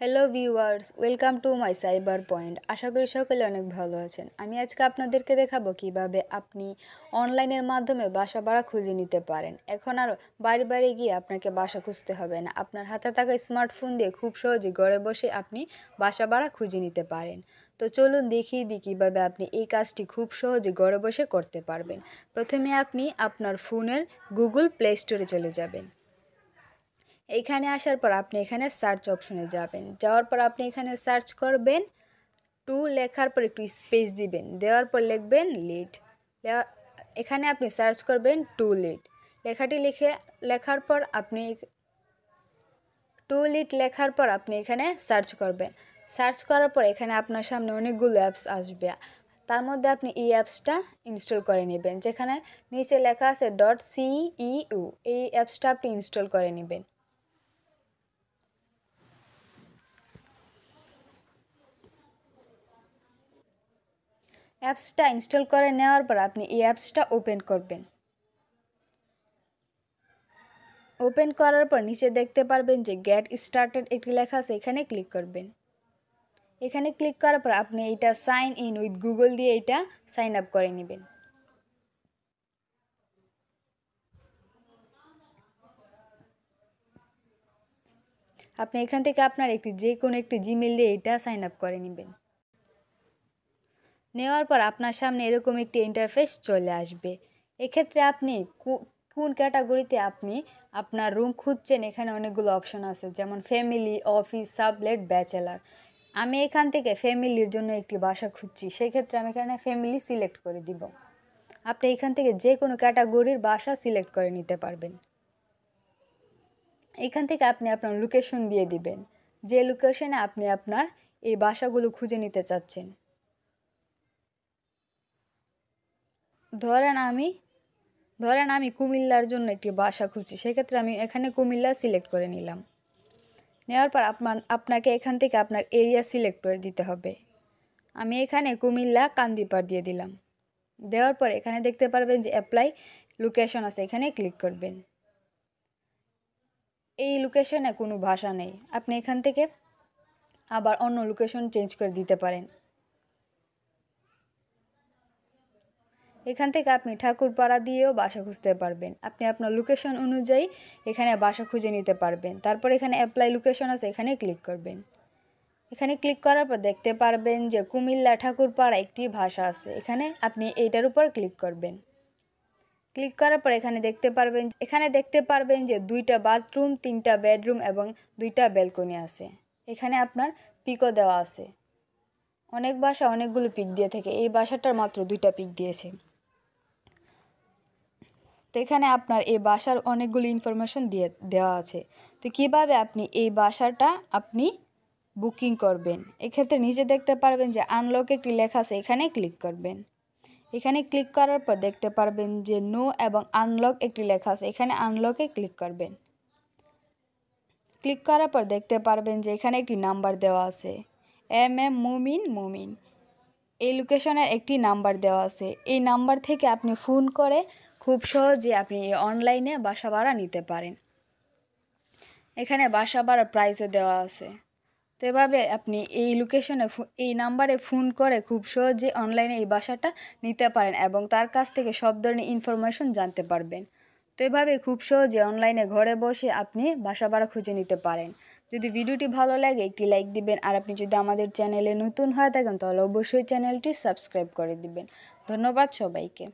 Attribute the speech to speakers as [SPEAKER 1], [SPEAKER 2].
[SPEAKER 1] Hello viewers, welcome to my cyber point. আশা করি সকলে অনেক ভালো আছেন। আমি আজকে আপনাদেরকে দেখাবো কিভাবে আপনি অনলাইনের মাধ্যমে বাসা ভাড়া খুঁজে নিতে পারেন। এখন আর বাড়ি বাড়ি গিয়ে আপনাকে বাসা খুঁজতে হবে না। আপনার হাতে থাকা স্মার্টফোন দিয়ে খুব সহজে ঘরে বসে আপনি বাসা ভাড়া খুঁজে নিতে পারেন। তো চলুন দেখিয়ে দিই কীভাবে আপনি এই কাজটি খুব সহজে ঘরে বসে করতে পারবেন। প্রথমে আপনি আপনার ফোনের গুগল প্লে স্টোরে চলে যাবেন। এইখানে আসার পর আপনি এখানে সার্চ অপশনে যাবেন। যাওয়ার পর আপনি এখানে সার্চ করবেন, টু লেখার পর একটু স্পেস দিবেন, দেওয়ার পর লিখবেন লিড। এখানে আপনি সার্চ করবেন টু লিড লেখাটি লেখার পর আপনি টু লিড লেখার পর আপনি এখানে সার্চ করবেন। সার্চ করার পর এখানে আপনার সামনে অনেকগুলো অ্যাপস আসবে। তার মধ্যে আপনি এই অ্যাপসটা ইনস্টল করে নেবেন। যেখানে নিচে লেখা আছে .ceu, এই অ্যাপসটা আপনি ইনস্টল করে নেবেন। অ্যাপসটা ইনস্টল করে নেওয়ার পর আপনি এই অ্যাপসটা ওপেন করবেন। ওপেন করার পর নিচে দেখতে পারবেন যে গেট স্টার্টেড একটি লেখা আছে, এখানে ক্লিক করবেন। এখানে ক্লিক করার পর আপনি এইটা সাইন ইন উইথ গুগল দিয়ে এইটা সাইন আপ করে নেবেন। আপনি এখান থেকে আপনার যে কোনো একটি জিমেল দিয়ে এইটা সাইন আপ করে নেবেন। নেওয়ার পর আপনার সামনে এরকম একটি ইন্টারফেস চলে আসবে। এক্ষেত্রে আপনি কোন ক্যাটাগরিতে আপনি আপনার রুম খুঁজছেন, এখানে অনেকগুলো অপশন আছে, যেমন ফ্যামিলি, অফিস, সাবলেট, ব্যাচেলার। আমি এখান থেকে ফ্যামিলির জন্য একটি বাসা খুঁজছি, সেক্ষেত্রে আমি এখানে ফ্যামিলি সিলেক্ট করে দিব। আপনি এখান থেকে যে কোনো ক্যাটাগরির বাসা সিলেক্ট করে নিতে পারবেন। এখান থেকে আপনি আপনার লোকেশন দিয়ে দিবেন, যে লোকেশনে আপনি আপনার এই বাসাগুলো খুঁজে নিতে চাচ্ছেন। ধরেন আমি কুমিল্লার জন্য একটি বাসা খুঁজছি, সেক্ষেত্রে আমি এখানে কুমিল্লা সিলেক্ট করে নিলাম। নেওয়ার পর আপনাকে এখান থেকে আপনার এরিয়া সিলেক্ট করে দিতে হবে। আমি এখানে কুমিল্লা কান্দিপাড় দিয়ে দিলাম। দেওয়ার পর এখানে দেখতে পারবেন যে অ্যাপ্লাই লোকেশন আছে, এখানে ক্লিক করবেন। এই লোকেশনে কোনো ভাষা নেই, আপনি এখান থেকে আবার অন্য লোকেশন চেঞ্জ করে দিতে পারেন। এখান থেকে আপনি ঠাকুরপাড়া দিয়েও বাসা খুঁজতে পারবেন। আপনি আপনার লোকেশন অনুযায়ী এখানে বাসা খুঁজে নিতে পারবেন। তারপর এখানে অ্যাপ্লাই লোকেশন আছে, এখানে ক্লিক করবেন। এখানে ক্লিক করার পর দেখতে পারবেন যে কুমিল্লা ঠাকুরপাড়া একটি ভাষা আছে, এখানে আপনি এইটার উপর ক্লিক করবেন। ক্লিক করার পর এখানে দেখতে পারবেন যে 2টা বাথরুম, 3টা বেডরুম এবং 2টা ব্যালকনি আছে। এখানে আপনার পিকও দেওয়া আছে। অনেক বাসা অনেকগুলো পিক দিয়ে থাকে, এই বাসাটার মাত্র 2টা পিক দিয়েছে। তো এখানে আপনার এই বাসার অনেকগুলো ইনফরমেশন দেওয়া আছে। তো কীভাবে আপনি এই বাসাটা আপনি বুকিং করবেন, এক্ষেত্রে নিচে দেখতে পারবেন যে আনলক একটি লেখা আছে, এখানে ক্লিক করবেন। এখানে ক্লিক করার পর দেখতে পারবেন যে নো এবং আনলক একটি লেখা আছে, এখানে আনলকে ক্লিক করবেন। ক্লিক করার পর দেখতে পারবেন যে এখানে একটি নাম্বার দেওয়া আছে, MM মুমিন। এই লোকেশনের একটি নাম্বার দেওয়া আছে। এই নাম্বার থেকে আপনি ফোন করে খুব সহজে আপনি অনলাইনে বাসা ভাড়া নিতে পারেন। এখানে বাসা ভাড়ার প্রাইসও দেওয়া আছে। তো এভাবে আপনি এই লোকেশনে এই নাম্বারে ফোন করে খুব সহজে অনলাইনে এই বাসাটা নিতে পারেন এবং তার কাছ থেকে সব ধরনের ইনফরমেশন জানতে পারবেন। তো এভাবে খুব সহজে অনলাইনে ঘরে বসে আপনি বাসা ভাড়া খুঁজে নিতে পারেন। যদি ভিডিওটি ভালো লাগে একটি লাইক দিবেন, আর আপনি যদি আমাদের চ্যানেলে নতুন হয়ে থাকেন তাহলে অবশ্যই চ্যানেলটি সাবস্ক্রাইব করে দিবেন। ধন্যবাদ সবাইকে।